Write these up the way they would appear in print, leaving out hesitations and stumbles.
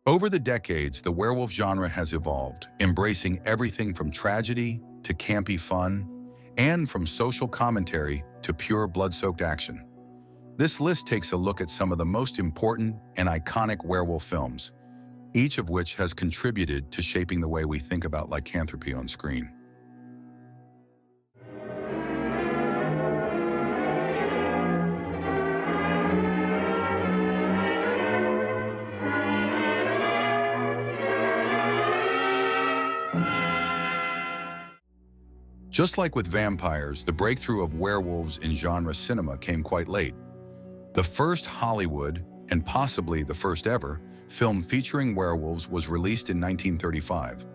Over the decades, the werewolf genre has evolved, embracing everything from tragedy to campy fun, and from social commentary to pure blood-soaked action. This list takes a look at some of the most important and iconic werewolf films, each of which has contributed to shaping the way we think about lycanthropy on screen. Just like with vampires, the breakthrough of werewolves in genre cinema came quite late. The first Hollywood, and possibly the first ever, film featuring werewolves was released in 1935,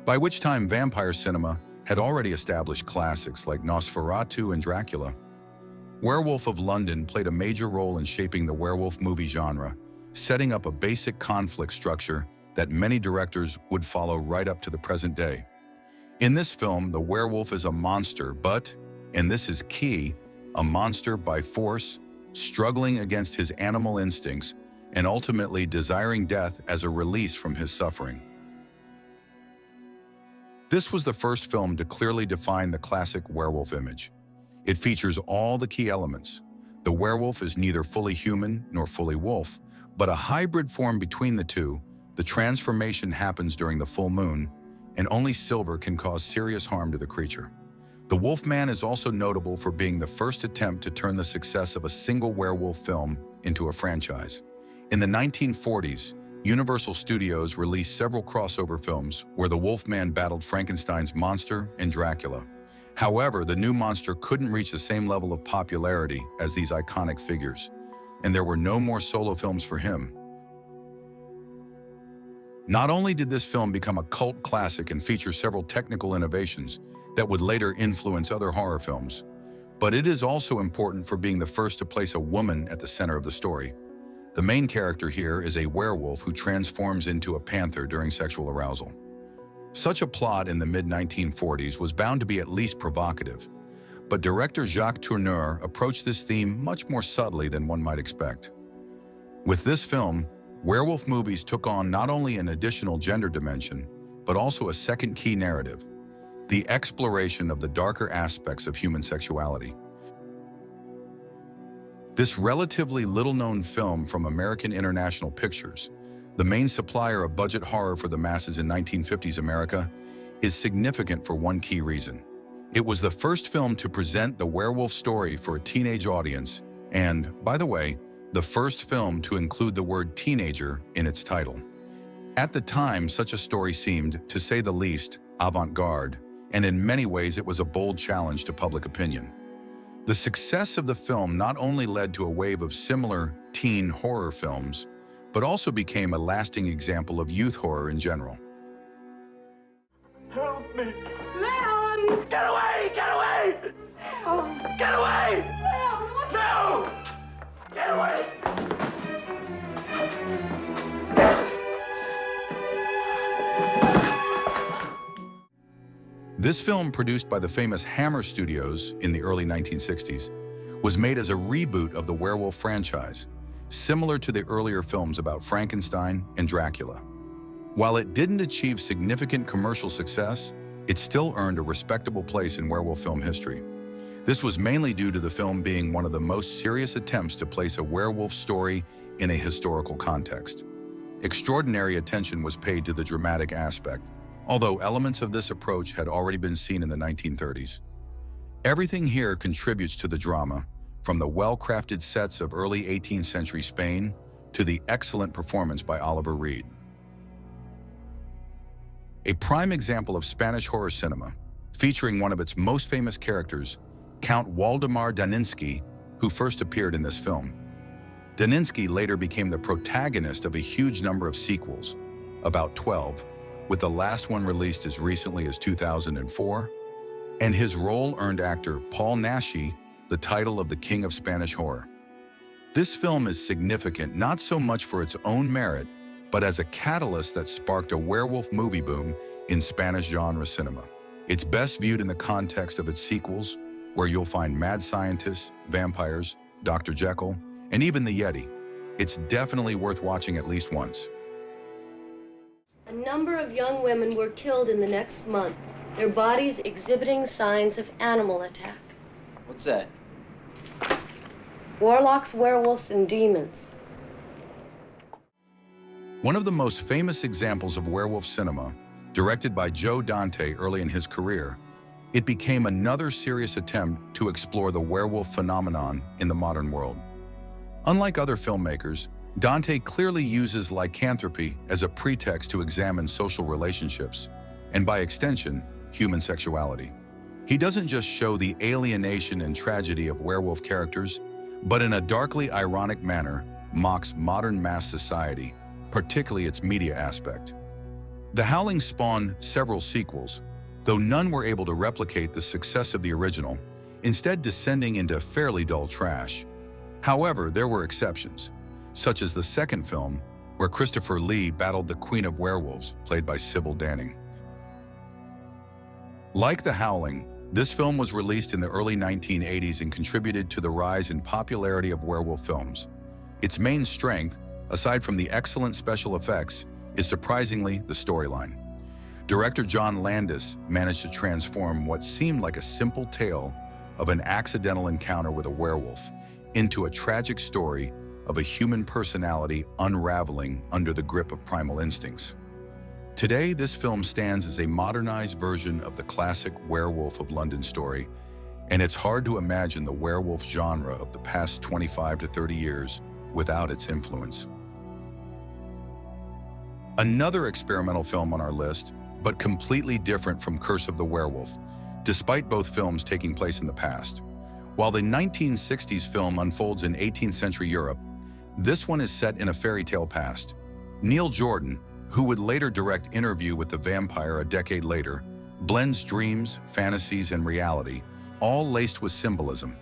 by which time vampire cinema had already established classics like Nosferatu and Dracula. Werewolf of London played a major role in shaping the werewolf movie genre, setting up a basic conflict structure that many directors would follow right up to the present day. In this film, the werewolf is a monster, but, and this is key, a monster by force, struggling against his animal instincts, and ultimately desiring death as a release from his suffering. This was the first film to clearly define the classic werewolf image. It features all the key elements. The werewolf is neither fully human nor fully wolf, but a hybrid form between the two. The transformation happens during the full moon, and only silver can cause serious harm to the creature. The Wolfman is also notable for being the first attempt to turn the success of a single werewolf film into a franchise. In the 1940s, Universal Studios released several crossover films where the Wolfman battled Frankenstein's monster and Dracula. However, the new monster couldn't reach the same level of popularity as these iconic figures, and there were no more solo films for him. Not only did this film become a cult classic and feature several technical innovations that would later influence other horror films, but it is also important for being the first to place a woman at the center of the story. The main character here is a werewolf who transforms into a panther during sexual arousal. Such a plot in the mid-1940s was bound to be at least provocative, but director Jacques Tourneur approached this theme much more subtly than one might expect. With this film, werewolf movies took on not only an additional gender dimension, but also a second key narrative: the exploration of the darker aspects of human sexuality. This relatively little-known film from American International Pictures, the main supplier of budget horror for the masses in 1950s America, is significant for one key reason. It was the first film to present the werewolf story for a teenage audience, and, by the way, the first film to include the word teenager in its title. At the time, such a story seemed, to say the least, avant-garde, and in many ways it was a bold challenge to public opinion. The success of the film not only led to a wave of similar teen horror films, but also became a lasting example of youth horror in general. Help me! Leon! Get away! Get away! Leon! Get away! Leon, what? No! Get away! This film, produced by the famous Hammer Studios in the early 1960s, was made as a reboot of the werewolf franchise, similar to the earlier films about Frankenstein and Dracula. While it didn't achieve significant commercial success, it still earned a respectable place in werewolf film history. This was mainly due to the film being one of the most serious attempts to place a werewolf story in a historical context. Extraordinary attention was paid to the dramatic aspect, although elements of this approach had already been seen in the 1930s. Everything here contributes to the drama, from the well-crafted sets of early 18th century Spain to the excellent performance by Oliver Reed. A prime example of Spanish horror cinema, featuring one of its most famous characters, Count Waldemar Daninsky, who first appeared in this film. Daninsky later became the protagonist of a huge number of sequels, about 12, with the last one released as recently as 2004, and his role earned actor Paul Naschy the title of the King of Spanish Horror. This film is significant not so much for its own merit, but as a catalyst that sparked a werewolf movie boom in Spanish genre cinema. It's best viewed in the context of its sequels, where you'll find mad scientists, vampires, Dr. Jekyll, and even the Yeti. It's definitely worth watching at least once. number of young women were killed in the next month, their bodies exhibiting signs of animal attack. What's that? Warlocks, werewolves, and demons. One of the most famous examples of werewolf cinema, directed by Joe Dante early in his career, it became another serious attempt to explore the werewolf phenomenon in the modern world. Unlike other filmmakers, Dante clearly uses lycanthropy as a pretext to examine social relationships, and by extension, human sexuality. He doesn't just show the alienation and tragedy of werewolf characters, but in a darkly ironic manner, mocks modern mass society, particularly its media aspect. The Howling spawned several sequels, though none were able to replicate the success of the original, instead descending into fairly dull trash. However, there were exceptions, such as the second film, where Christopher Lee battled the Queen of Werewolves, played by Sybil Danning. Like The Howling, this film was released in the early 1980s and contributed to the rise in popularity of werewolf films. Its main strength, aside from the excellent special effects, is surprisingly the storyline. Director John Landis managed to transform what seemed like a simple tale of an accidental encounter with a werewolf into a tragic story of a human personality unraveling under the grip of primal instincts. Today, this film stands as a modernized version of the classic Werewolf of London story, and it's hard to imagine the werewolf genre of the past 25 to 30 years without its influence. Another experimental film on our list, but completely different from Curse of the Werewolf, despite both films taking place in the past. While the 1960s film unfolds in 18th century Europe, this one is set in a fairy tale past. Neil Jordan, who would later direct Interview with the Vampire a decade later, blends dreams, fantasies, and reality, all laced with symbolism.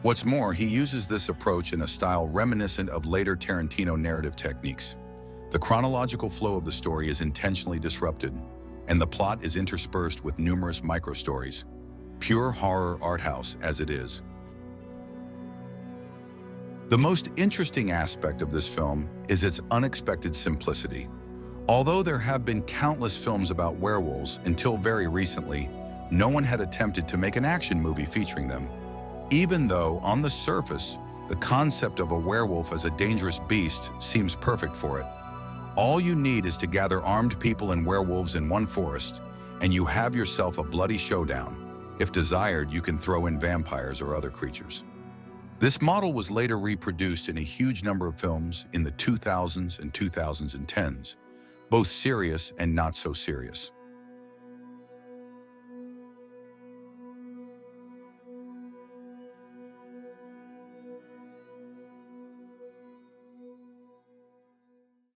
What's more, he uses this approach in a style reminiscent of later Tarantino narrative techniques. The chronological flow of the story is intentionally disrupted, and the plot is interspersed with numerous micro-stories. Pure horror art house as it is. The most interesting aspect of this film is its unexpected simplicity. Although there have been countless films about werewolves, until very recently, no one had attempted to make an action movie featuring them. Even though, on the surface, the concept of a werewolf as a dangerous beast seems perfect for it. All you need is to gather armed people and werewolves in one forest, and you have yourself a bloody showdown. If desired, you can throw in vampires or other creatures. This model was later reproduced in a huge number of films in the 2000s and 2010s, both serious and not so serious.